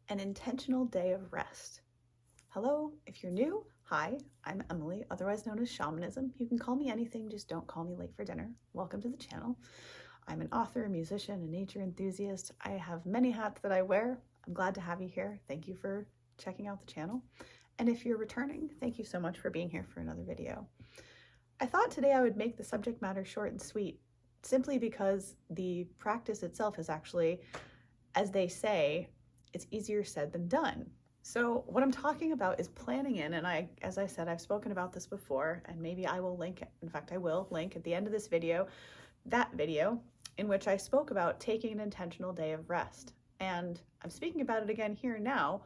An intentional day of rest. Hello, if you're new, hi, I'm Emily, otherwise known as Shamanism. You can call me anything, just don't call me late for dinner. Welcome to the channel. I'm an author, a musician, a nature enthusiast. I have many hats that I wear. I'm glad to have you here. Thank you for checking out the channel. And if you're returning, thank you so much for being here for another video. I thought today I would make the subject matter short and sweet, simply because the practice itself is actually, as they say, it's easier said than done. So what I'm talking about is planning in, and as I said, I've spoken about this before, and maybe I will link, in fact, I will link at the end of this video, that video in which I spoke about taking an intentional day of rest. And I'm speaking about it again here now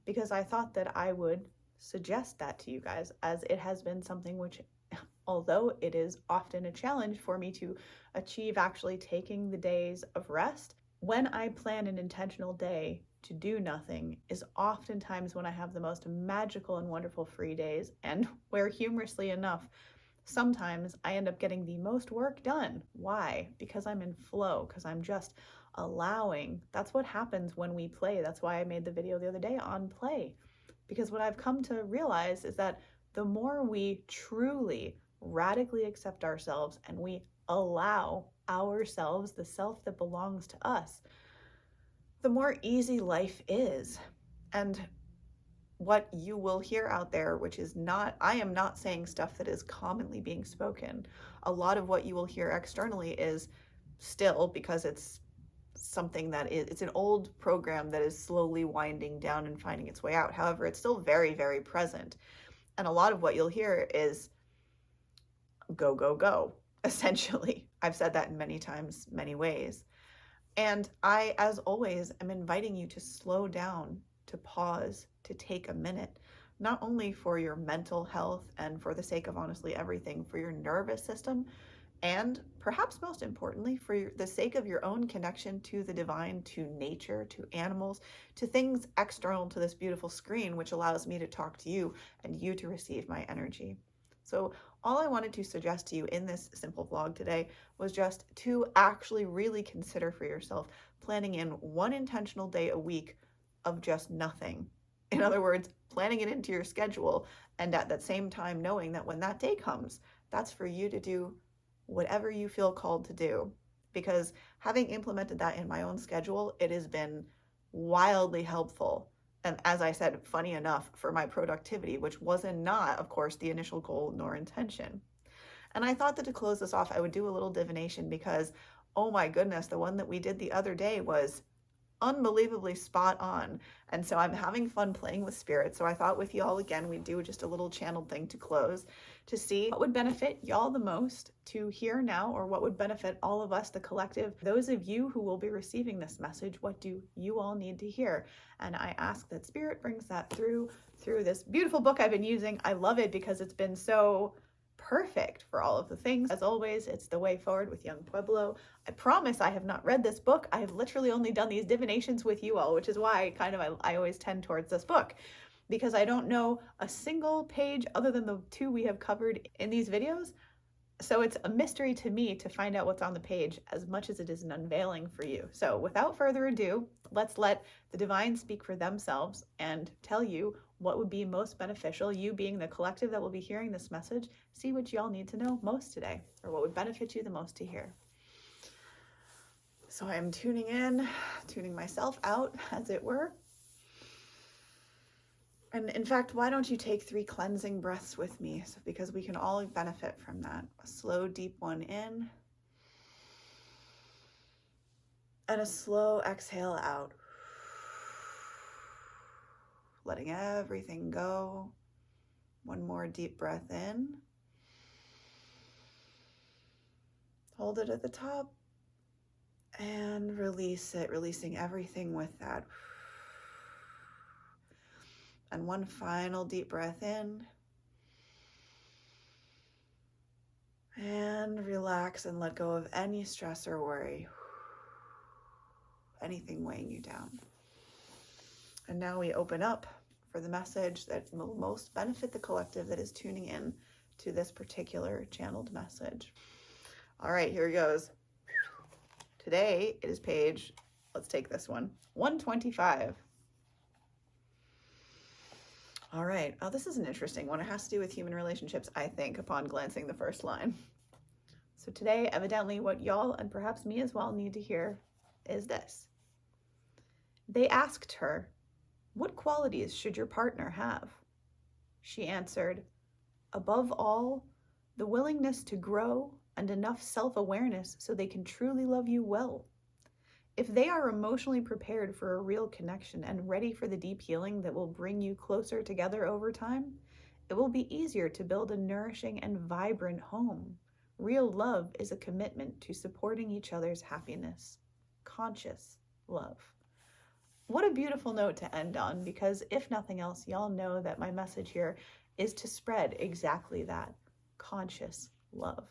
because I thought that I would suggest that to you guys, as it has been something which, although it is often a challenge for me to achieve actually taking the days of rest, when I plan an intentional day to do nothing is oftentimes when I have the most magical and wonderful free days, and where, humorously enough, sometimes I end up getting the most work done. Why? Because I'm in flow, because I'm just allowing. That's what happens when we play. That's why I made the video the other day on play, because what I've come to realize is that the more we truly radically accept ourselves and we allow ourselves, the self that belongs to us, the more easy life is. And what you will hear out there, which is not, I am not saying stuff that is commonly being spoken. A lot of what you will hear externally is still, because it's something that it's an old program that is slowly winding down and finding its way out. However, it's still very, very present. And a lot of what you'll hear is go, go, go, essentially. I've said that in many times, many ways. And I, as always, am inviting you to slow down, to pause, to take a minute, not only for your mental health and for the sake of honestly everything, for your nervous system, and perhaps most importantly, for the sake of your own connection to the divine, to nature, to animals, to things external to this beautiful screen, which allows me to talk to you and you to receive my energy. So all I wanted to suggest to you in this simple vlog today was just to actually really consider for yourself planning in one intentional day a week of just nothing. In other words, planning it into your schedule, and at that same time knowing that when that day comes, that's for you to do whatever you feel called to do. Because having implemented that in my own schedule, it has been wildly helpful. And as I said, funny enough, for my productivity, which wasn't not, of course, the initial goal nor intention. And I thought that to close this off, I would do a little divination because, oh my goodness, the one that we did the other day was unbelievably spot on. And so I'm having fun playing with spirit. So I thought with y'all again, we'd do just a little channeled thing to close to see what would benefit y'all the most to hear now, or what would benefit all of us, the collective. Those of you who will be receiving this message, what do you all need to hear? And I ask that spirit brings that through this beautiful book I've been using. I love it because it's been so perfect for all of the things. As always, it's The Way Forward with Young Pueblo. I promise I have not read this book. I have literally only done these divinations with you all, which is why I always tend towards this book, because I don't know a single page other than the two we have covered in these videos. So it's a mystery to me to find out what's on the page as much as it is an unveiling for you. So without further ado, let's let the divine speak for themselves and tell you what would be most beneficial, you being the collective that will be hearing this message. See what y'all need to know most today, or what would benefit you the most to hear. So I am tuning in, tuning myself out, as it were. And in fact, why don't you take 3 cleansing breaths with me, because we can all benefit from that. A slow, deep one in, and a slow exhale out. Letting everything go. One more deep breath in. Hold it at the top and release it, releasing everything with that. And one final deep breath in. And relax and let go of any stress or worry. Anything weighing you down. And now we open up for the message that will most benefit the collective that is tuning in to this particular channeled message. All right, here it goes. Today it is page, let's take this one, 125. All right. Oh, this is an interesting one. It has to do with human relationships, I think, upon glancing the first line. So today, evidently, what y'all and perhaps me as well need to hear is this. They asked her, "What qualities should your partner have?" She answered, "Above all, the willingness to grow and enough self-awareness so they can truly love you well. If they are emotionally prepared for a real connection and ready for the deep healing that will bring you closer together over time, it will be easier to build a nourishing and vibrant home. Real love is a commitment to supporting each other's happiness. Conscious love." What a beautiful note to end on, because if nothing else, y'all know that my message here is to spread exactly that, conscious love.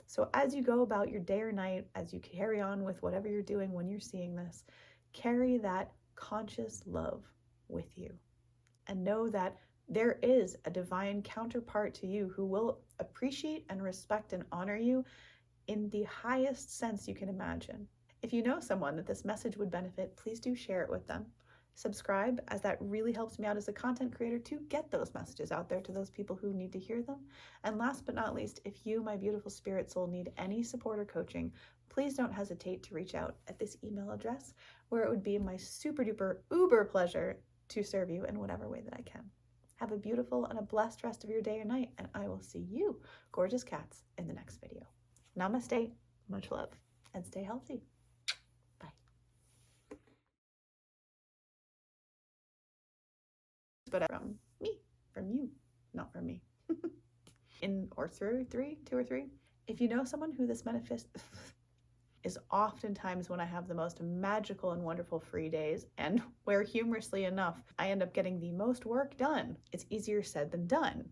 So as you go about your day or night, as you carry on with whatever you're doing when you're seeing this, carry that conscious love with you. And know that there is a divine counterpart to you who will appreciate and respect and honor you in the highest sense you can imagine. If you know someone that this message would benefit, please do share it with them. Subscribe, as that really helps me out as a content creator to get those messages out there to those people who need to hear them. And last but not least, if you, my beautiful spirit soul, need any support or coaching, please don't hesitate to reach out at this email address, where it would be my super duper uber pleasure to serve you in whatever way that I can. Have a beautiful and a blessed rest of your day or night, and I will see you, gorgeous cats, in the next video. Namaste, much love, and stay healthy. But from me, from you, not from me. Two or three. If you know someone who this manifest is oftentimes when I have the most magical and wonderful free days, and where humorously enough, I end up getting the most work done. It's easier said than done.